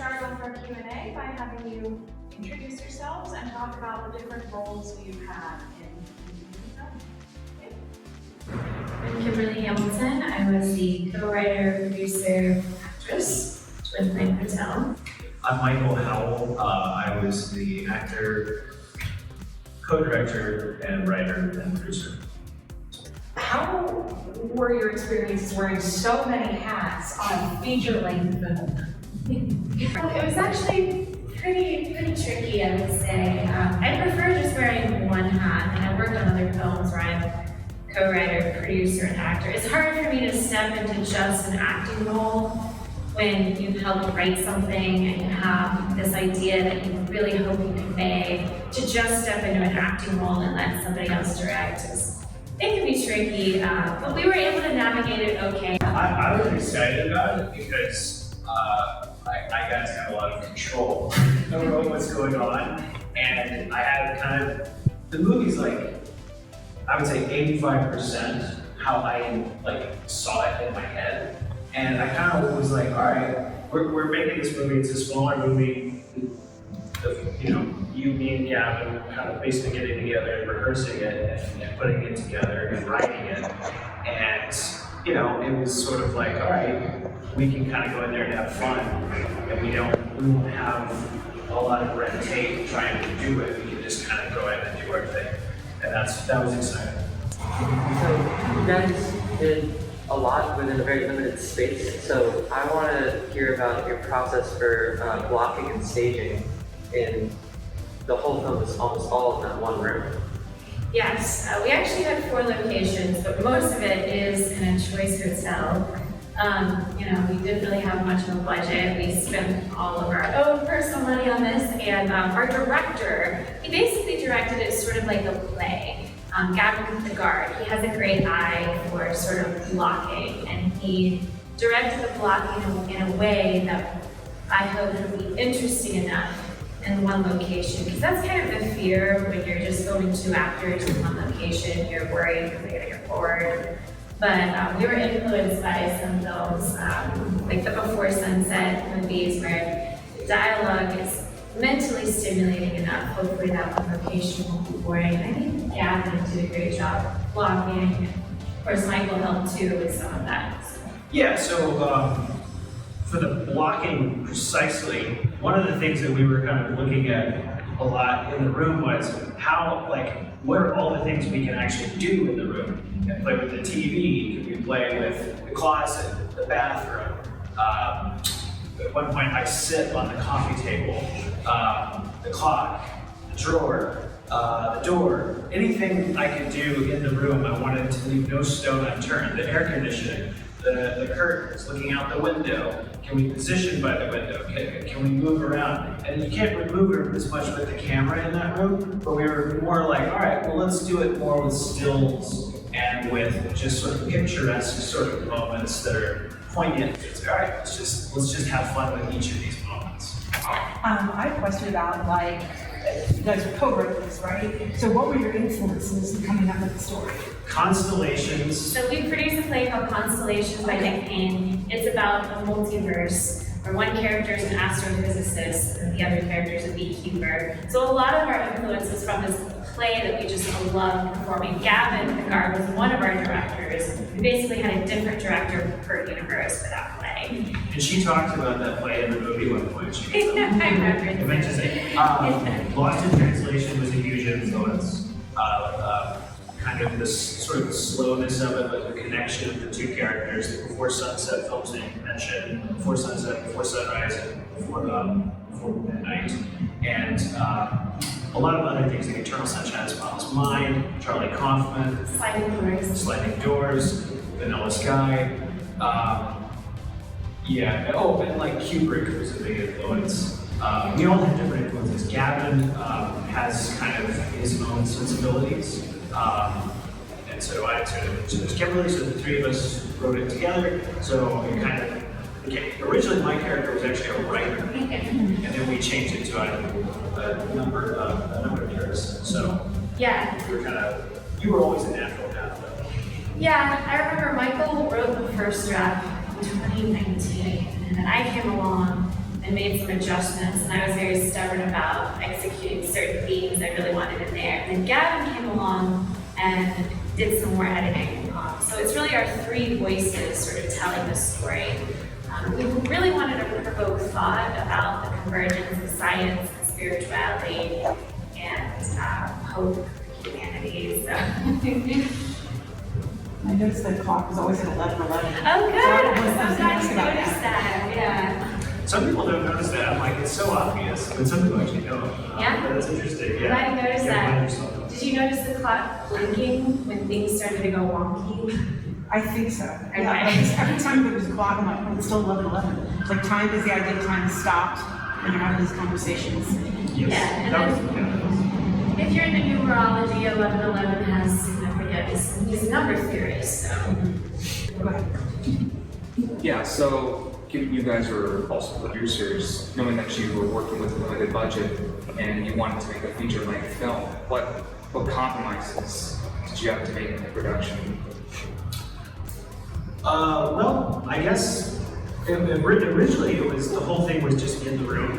start off our Q&A by having you introduce yourselves and talk about the different roles you've had in film. I'm Kimberly Hamilton. I was the co-writer, producer, actress with my Patel. I'm Michael Howell. I was the actor, co-director, and writer and producer. How were your experiences wearing so many hats on feature-length film? It was actually pretty tricky, I would say. I prefer just wearing one hat, and I worked on other films where I'm co-writer, producer, and actor. It's hard for me to step into just an acting role when you've helped write something and you have this idea that you really hope you convey, to just step into an acting role and let somebody else direct. It can be tricky, but we were able to navigate it okay. I was excited about it because I got to have a lot of control over what's going on, and I had kind of, the movie's like, I would say 85% how I saw it in my head. And I kind of was like, all right, we're making this movie, it's a smaller movie. You, me, and Gavin kind of basically getting together and rehearsing it and putting it together and writing it. And, it was sort of like, all right, we can kind of go in there and have fun. And we won't have a lot of red tape trying to do it. We can just kind of go in and do our thing. And that was exciting. So you guys did a lot within a very limited space. So I want to hear about your process for blocking and staging in the whole film. Is almost all in that one room. Yes, we actually had 4 locations, but most of it is in a choice hotel. We didn't really have much of a budget. We spent all of our own personal money on this, and our director, he basically directed it sort of like a play. Gavin the guard, he has a great eye for sort of blocking, and he directed the blocking in a way that I hope would be interesting enough in one location, because that's kind of the fear when you're just filming 2 actors in one location. You're worried you're going to get bored. But we were influenced by some films, like the Before Sunset movies, where the dialogue is mentally stimulating enough. Hopefully that one location won't be boring. I think Gavin did a great job blocking. Of course, Michael helped too with some of that. Yeah, so for the blocking precisely, one of the things that we were kind of looking at a lot in the room was how, what are all the things we can actually do in the room? Can we play with the TV? Can we play with the closet, the bathroom? At one point I sit on the coffee table, the clock, the drawer, the door, anything I could do in the room. I wanted to leave no stone unturned. The air conditioning, the curtains, looking out the window. Can we position by the window? Can we move around? And you can't remove as much with the camera in that room, but we were more like, all right, well, let's do it more with stills and with just sort of picturesque sort of moments that are poignant. It's all right, let's just have fun with each of these moments. I have a question about, you guys are co-wrote this, right? So what were your influences in coming up with the story? Constellations. So we produced a play called Constellations by Nick Payne. It's about a multiverse where one character is an astrophysicist and the other character is a beekeeper. So a lot of our influence is from this play that we just love performing. Gavin the guard was one of our directors. We basically had a different director per universe for that play. And she talked about that play in the movie at one point. She I remember. mentions it. Lost in Translation was a huge influence. Kind of this sort of the slowness of it, but the connection of the 2 characters, the Before Sunset films that you mentioned, Before Sunset, Before Sunrise, and Before Midnight, and a lot of other things like Eternal Sunshine of the Spotless Mind, Charlie Kaufman, Sliding Doors, Vanilla Sky. And Kubrick was a big influence. We all had different influences. Gavin has kind of his own sensibilities. And so there's Kimberly, so the 3 of us wrote it together. So it kind of originally my character was actually a writer, and then we changed it to a number of years. So Yeah. You were always a natural path. Yeah, I remember Michael wrote the first draft in 2019, and then I came along and and made some adjustments, and I was very stubborn about executing certain themes I really wanted in there. And then Gavin came along and did some more editing. So it's really our three voices sort of telling the story. We really wanted to provoke thought about the convergence of science and spirituality and hope for humanity. So. I noticed the clock was always at 11:11. Oh, good. I'm glad you noticed that. Yeah. Some people don't notice that. I'm like, it's so obvious, but some people actually don't. Yeah? But that's interesting. I'm Yeah. glad you noticed Yeah, that. yourself. Did you notice the clock blinking when things started to go wonky? I think so. Okay. Yeah, because every time there was a clock, I'm like, oh, it's still 11:11. It's like time is the idea of time is stopped when you're having these conversations. Yes. Yeah, and That was, then if you're into numerology, 1111 has, I forget, he's a number theorist, so. Go ahead. Yeah, so given you guys were also producers, knowing that you were working with a limited budget and you wanted to make a feature-length film, what compromises did you have to make in the production? Well, I guess originally it was the whole thing was just in the room,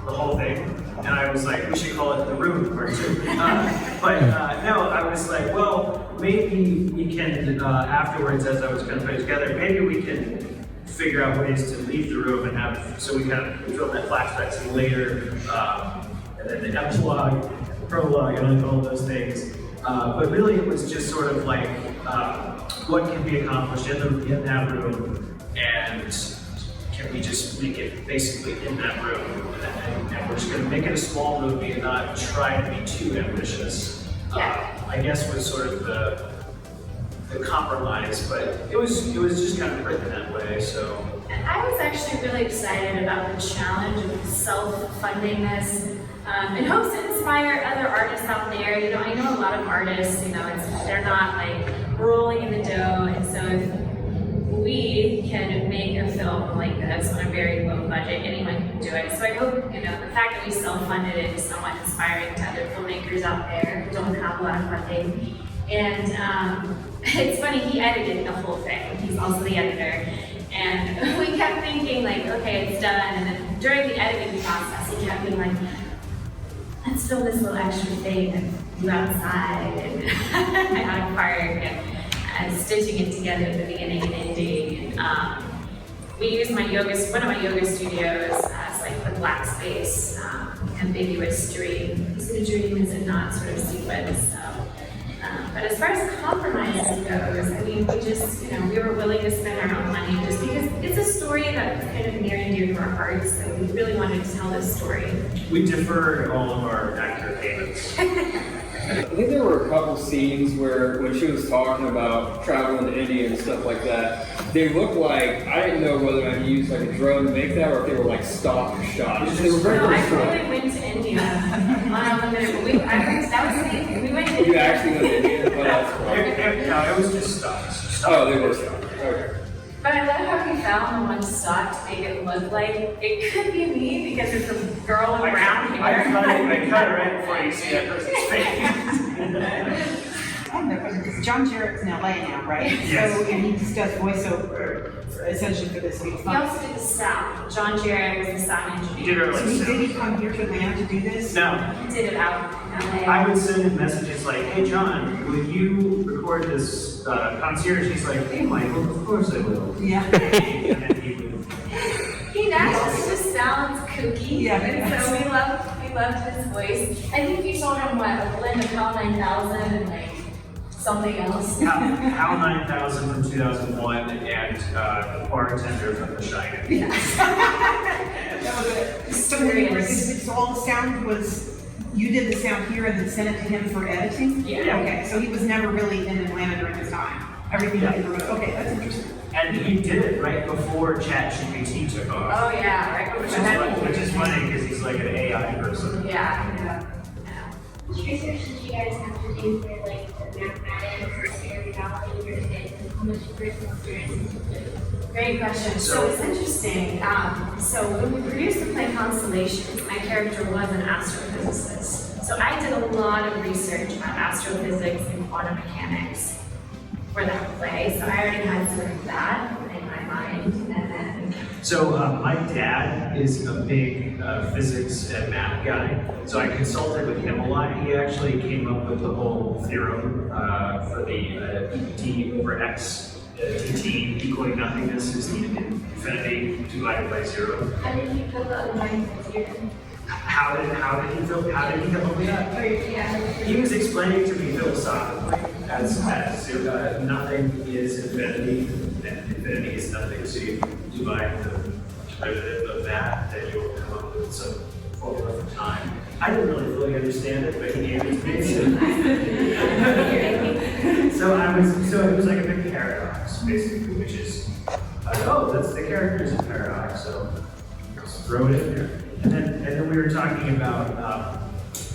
the whole thing, and I was like, we should call it the room part two. No, I was like, well, maybe we can afterwards, as I was going to put it together, maybe we can figure out ways to leave the room and have so we kind of film that flashback scene later, and then the epilogue, prologue, and all those things. But really, it was just sort of like. What can be accomplished in that room, and can we just make it basically in that room? And we're just going to make it a small movie and not try to be too ambitious. I guess was sort of the compromise, but it was just kind of written that way. So I was actually really excited about the challenge of self-funding this. In hopes to inspire other artists out there. You know, I know a lot of artists, you know, they're not like rolling in the dough, and so if we can make a film like this on a very low budget, anyone can do it. So I hope, you know, the fact that we self-funded it is somewhat inspiring to other filmmakers out there who don't have a lot of funding. And it's funny, he edited the whole thing. He's also the editor. And we kept thinking like, okay, it's done. And then during the editing process, he kept being like, let's film this little extra thing and go outside and out of park and stitching it together at the beginning and ending. And, we used one of my yoga studios as like the black space, ambiguous dream. Is it a dream? Is it not? Sort of sequence. But as far as compromises goes, I mean, we were willing to spend our own money just because it's a story that's kind of near and dear to our hearts, so we really wanted to tell this story. we deferred all of our actor payments. I think there were a couple scenes where when she was talking about traveling to India and stuff like that, they looked like, I didn't know whether or not you used like a drone to make that or if they were like stock shots. They were very No, I short. really went to India on a limited, we went to You actually went to India? Oh, that's cool. No, it was just stocks. Oh, they were stock. Okay. But I love how he found the one stock to make it look like it could be me because it's a girl with brown hair. I cut it right before you see that person's face. I have no question, because John Jarrett's in LA now, right? Yes. So, and he just does voiceover essentially for this week. He also did the sound. John Jarrett was the sound You did engineer. it So like did he come here to Atlanta to do this? No, He did it out in LA. I would send him messages like, hey John, will you record this concierge? He's like, hey Michael, of course I will. Yeah. And then he would. He naturally just sounds kooky. Yeah. And so we loved his voice. I think you told him what, a blend of HAL 9000 and like something else. HAL 9000 from 2001 and the bartender from The Shining. That was it. So all the sound was, you did the sound here and then sent it to him for editing? Yeah. Okay, so he was never really in Atlanta during this time. Everything Yeah. he remote. Okay, that's interesting. And he did it right before ChatGPT took off. Oh yeah, right before Which is funny because he's like an AI person. Yeah. Which research did you guys have to do for like the mathematics or reality versus how much personal experience? Great question. So it's interesting. So when we produced the play Constellations, my character was an astrophysicist. So I did a lot of research about astrophysics and quantum mechanics for that play. So I already had sort of that in my mind. And then So my dad is a big physics and math guy, so I consulted with him a lot. He actually came up with the whole theorem for the d over x dt equaling nothingness is infinity divided by 0. How did you put the line here? How did he come up with that? Yeah. He was explaining to me philosophically as nothing is infinity and infinity is nothing. So you divide the derivative of that, then you'll come up with some formula for time. I didn't really fully understand it, but he gave it to me. So it was like a big paradox, basically, which is, that's the characters in paradox, so let's throw it in there. And then we were talking about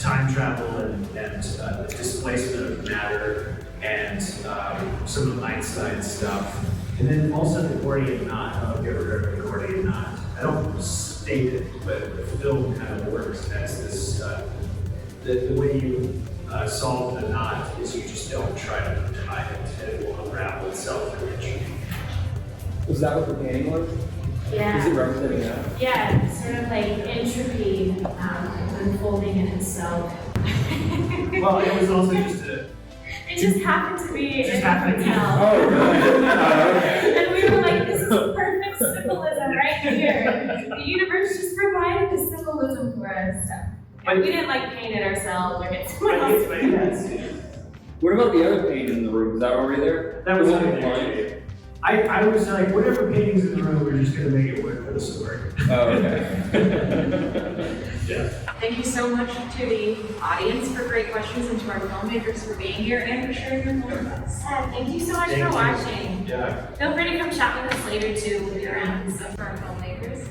time travel and the displacement of matter and some of Einstein's stuff. And then also the Gordian knot. I don't know if you ever heard of the Gordian knot. I don't state it, but the film kind of works as this, the way you solve the knot is you just don't try to tie it, and it will unravel itself eventually. Was that what the painting was? Yeah. Is it representing that? Yeah, sort of like entropy unfolding in itself. Well, it was also just a. It just happened to be Just in a happened to be. hotel. Oh, really? And we were like, this is perfect symbolism right here. The universe just provided the symbolism for us. And we didn't like paint it ourselves or get someone else to paint it. What about the other painting in the room? Was that already there? That was The already one there. with mine? I was like, whatever paintings in the room, we're just gonna make it work for the story. Oh, okay. Yeah. Thank you so much to the audience for great questions and to our filmmakers for being here and for sharing your film with us. Thank you so much Thank for you. watching. Yeah. Feel free to come chat with us later too with your own stuff for our filmmakers.